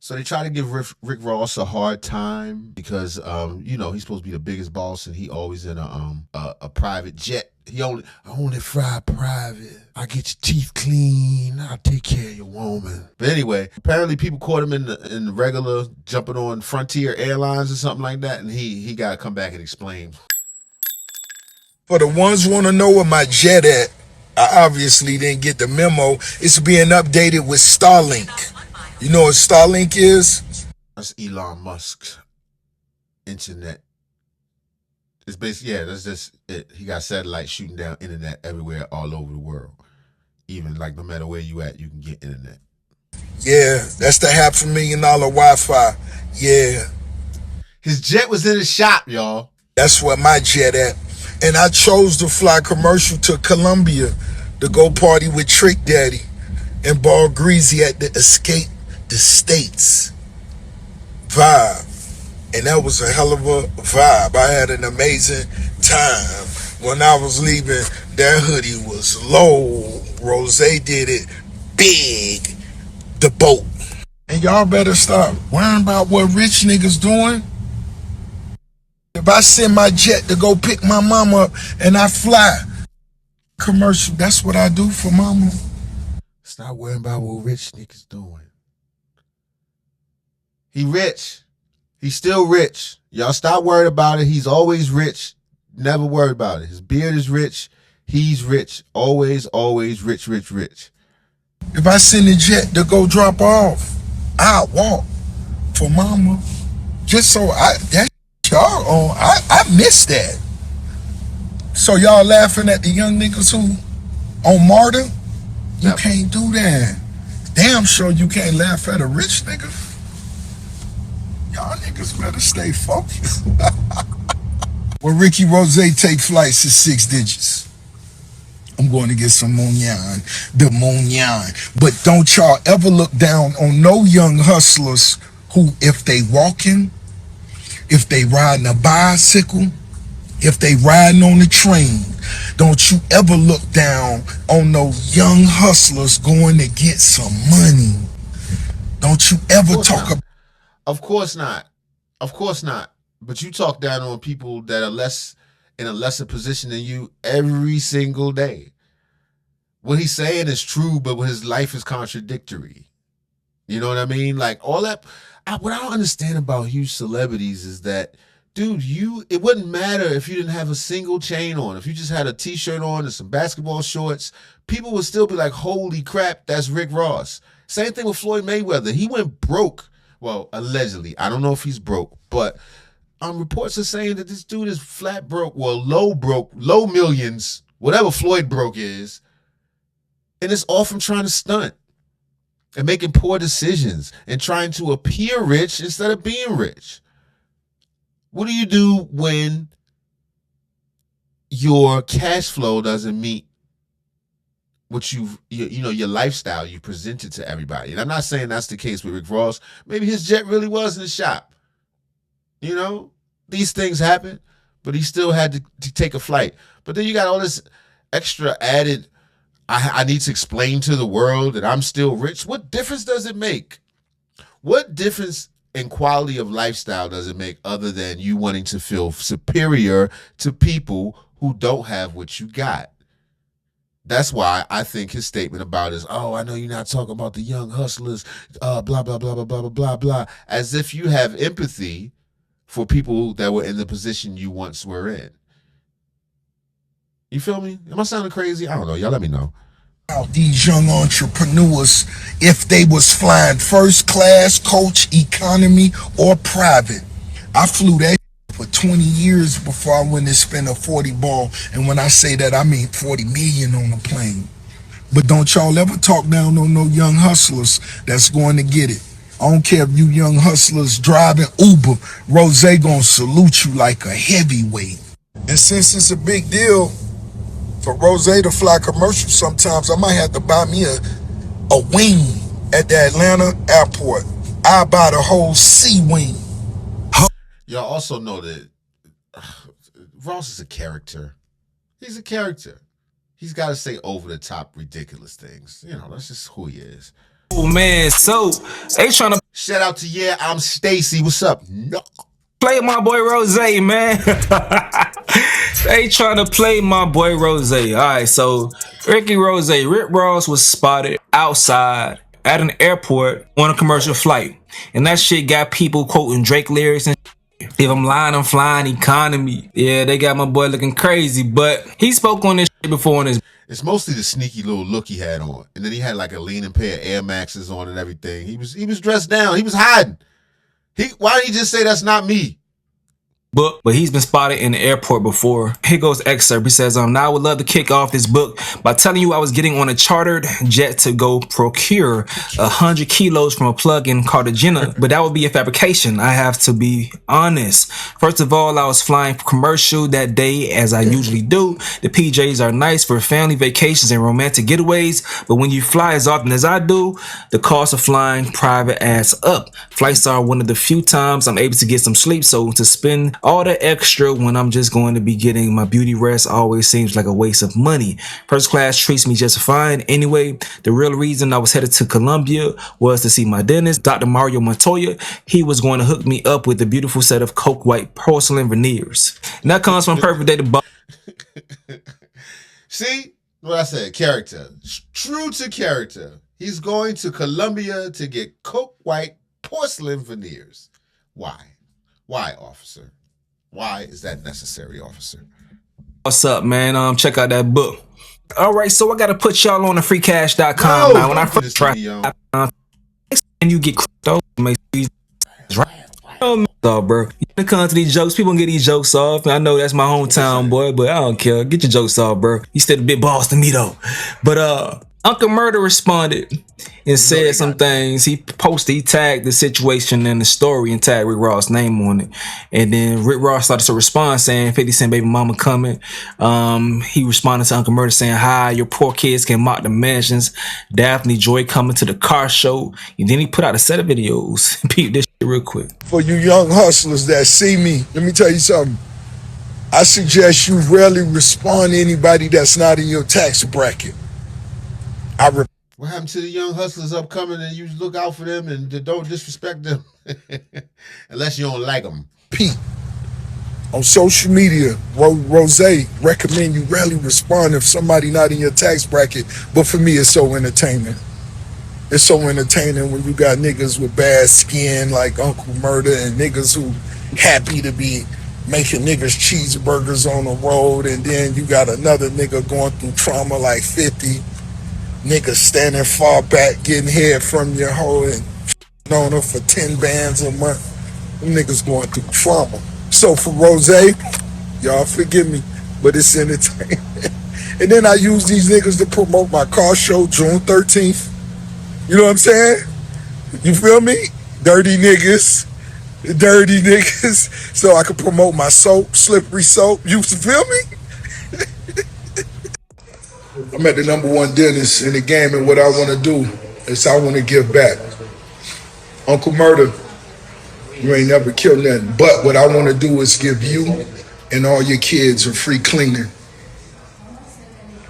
So they try to give Rick Ross a hard time because, you know, he's supposed to be the biggest boss, and he always in a private jet. I only fly private. I get your teeth clean. I take care of your woman. But anyway, apparently people caught him in the regular jumping on Frontier Airlines or something like that, and he got to come back and explain. For the ones who want to know where my jet at, I obviously didn't get the memo. It's being updated with Starlink. You know what Starlink is? That's Elon Musk's internet. It's basically, yeah, that's just it. He got satellites shooting down internet everywhere all over the world. Even like no matter where you at, you can get internet. Yeah, that's the $500,000 Wi-Fi. Yeah. His jet was in the shop, y'all. That's where my jet at. And I chose to fly commercial to Colombia to go party with Trick Daddy and Ball Greasy at the Escape the States vibe. And that was a hell of a vibe. I had an amazing time. When I was leaving, that hoodie was low. Rozay did it big. The boat. And y'all better stop worrying about what rich niggas doing. If I send my jet to go pick my mama up and I fly commercial, that's what I do for mama. Stop worrying about what rich niggas doing. He rich. He's still rich. Y'all stop worried about it. He's always rich. Never worry about it. His beard is rich. He's rich. Always, always rich, rich, rich. If I send a jet to go drop off, I'll walk for mama. Just so that y'all on, I miss that. So y'all laughing at the young niggas who on Murda? You can't do that. Damn sure you can't laugh at a rich nigga. Y'all niggas better stay focused. When Ricky Rozay take flights, it's 6 digits. I'm going to get some Mounion, the Mounion. But don't y'all ever look down on no young hustlers who, if they walking, if they riding a bicycle, if they riding on the train, don't you ever look down on those young hustlers going to get some money. Don't you ever talk about... Of course not. Of course not. But you talk down on people that are in a lesser position than you every single day. What he's saying is true, but his life is contradictory. You know what I mean? Like all that. What I don't understand about huge celebrities is that, dude, it wouldn't matter if you didn't have a single chain on. If you just had a t-shirt on and some basketball shorts, people would still be like, holy crap, that's Rick Ross. Same thing with Floyd Mayweather. He went broke. Well, allegedly. I don't know if he's broke, but reports are saying that this dude is flat broke, well, low millions, whatever Floyd broke is. And it's all from trying to stunt and making poor decisions and trying to appear rich instead of being rich. What do you do when your cash flow doesn't meet what your lifestyle you presented to everybody? And I'm not saying that's the case with Rick Ross. Maybe his jet really was in the shop. You know, these things happen, but he still had to take a flight. But then you got all this extra added, I need to explain to the world that I'm still rich. What difference does it make? What difference in quality of lifestyle does it make other than you wanting to feel superior to people who don't have what you got? That's why I think his statement about is, oh, I know you're not talking about the young hustlers, blah, blah, blah, blah, blah, blah, blah, blah, as if you have empathy for people that were in the position you once were in. You feel me? Am I sounding crazy? I don't know. Y'all let me know. These young entrepreneurs, if they was flying first class, coach, economy, or private. I flew that for 20 years before I went and spent a 40 ball. And when I say that, I mean 40 million on a plane. But don't y'all ever talk down on no young hustlers that's going to get it. I don't care if you young hustlers driving Uber, Rozay gonna salute you like a heavyweight. And since it's a big deal for Rozay to fly commercial, sometimes I might have to buy me a wing at the Atlanta airport. I buy the whole C wing. Y'all also know that Ross is a character. He's a character. He's got to say over the top ridiculous things. You know, that's just who he is. Oh man, so they trying to Shout out to Yeah, I'm Stacy. What's up? No. play my boy Rozay, man. They trying to play my boy Rozay. All right, so Rick Ross was spotted outside at an airport on a commercial flight, and that shit got people quoting Drake lyrics and if I'm lying, I'm flying economy. Yeah, they got my boy looking crazy, but he spoke on this shit before in his. It's mostly the sneaky little look he had on, and then he had like a leaning pair of Air Maxes on and everything. He was dressed down. He was hiding. Why didn't he just say that's not me? Book, but he's been spotted in the airport before. Here goes excerpt. He says, now I would love to kick off this book by telling you I was getting on a chartered jet to go procure 100 kilos from a plug in Cartagena, but that would be a fabrication. I have to be honest. First of all, I was flying commercial that day as I usually do. The PJs are nice for family vacations and romantic getaways, but when you fly as often as I do, the cost of flying private adds up. Flights are one of the few times I'm able to get some sleep, so to spend all the extra when I'm just going to be getting my beauty rest always seems like a waste of money. First class treats me just fine. Anyway, the real reason I was headed to Colombia was to see my dentist, Dr. Mario Montoya. He was going to hook me up with a beautiful set of coke white porcelain veneers. And that comes from Perfect Day to See what I said? Character. True to character. He's going to Colombia to get coke white porcelain veneers. Why? Why, officer? Why is that necessary, officer? What's up, man? Check out that book. All right, so I got to put y'all on the freecash.com now. When I first try and you get crypto, make these right. Oh, bro. You gonna come to these jokes, people gonna get these jokes off. I know that's my hometown boy, but I don't care. Get your jokes off, bro. You still a big boss to me though. But Uncle Murda responded and said some things. He tagged the situation and the story and tagged Rick Ross' name on it. And then Rick Ross started to respond saying, 50 Cent baby mama coming. He responded to Uncle Murda saying, hi, your poor kids can mock the mansions. Daphne Joy coming to the car show. And then he put out a set of videos. Peep this shit real quick. For you young hustlers that see me, let me tell you something. I suggest you rarely respond to anybody that's not in your tax bracket. What happened to the young hustlers upcoming and you look out for them and don't disrespect them unless you don't like them? Pete, on social media, Rozay recommend you rarely respond if somebody not in your tax bracket, but for me it's so entertaining. It's so entertaining when you got niggas with bad skin like Uncle Murda and niggas who happy to be making niggas cheeseburgers on the road, and then you got another nigga going through trauma like 50. Niggas standing far back getting head from your hoe and on her for 10 bands a month. Them niggas going through trauma. So for Rozay, y'all forgive me, but it's entertaining. And then I use these niggas to promote my car show June 13th. You know what I'm saying? You feel me? Dirty niggas. So I can promote my soap, slippery soap. You feel me? I'm at the #1 dentist in the game, and what I want to do is I want to give back. Uncle Murda, you ain't never killed nothing. But what I want to do is give you and all your kids a free cleaning.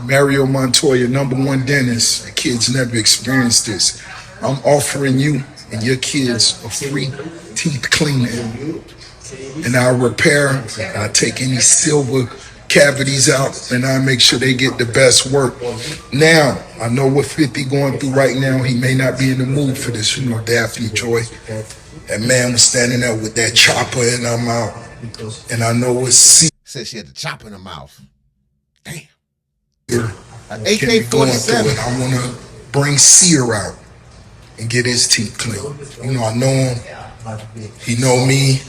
Mario Montoya, #1 dentist. The kids never experienced this. I'm offering you and your kids a free teeth cleaning. And I'll repair, I'll take any silver cavities out, and I make sure they get the best work. Now, I know what 50 going through right now. He may not be in the mood for this, you know, Daphne Joy. That man was standing there with that chopper in her mouth. And I know it's said she had the chopper in her mouth. Damn. An AK-47. I want to bring Sear out and get his teeth clean. You know, I know him. He know me.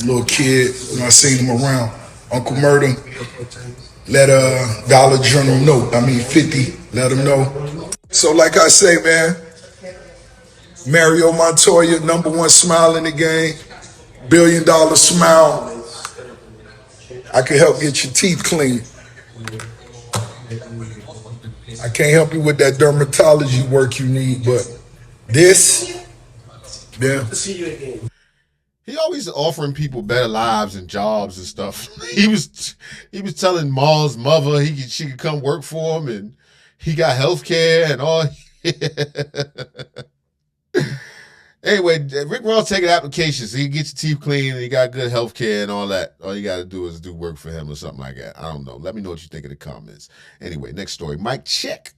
Little kid, you know, I seen him around. Uncle Murda, let Dollar General know. 50, let him know. So like I say, man, Mario Montoya, #1 smile in the game, $1 billion smile. I can help get your teeth clean. I can't help you with that dermatology work you need, but this, yeah. He always offering people better lives and jobs and stuff. He was telling Maul's mother she could come work for him, and he got health care and all. Anyway, Rick Ross taking applications so you get your teeth clean and you got good health care and all that. All you got to do is do work for him or something like that. I don't know. Let me know what you think in the comments. Anyway, next story. Mike Check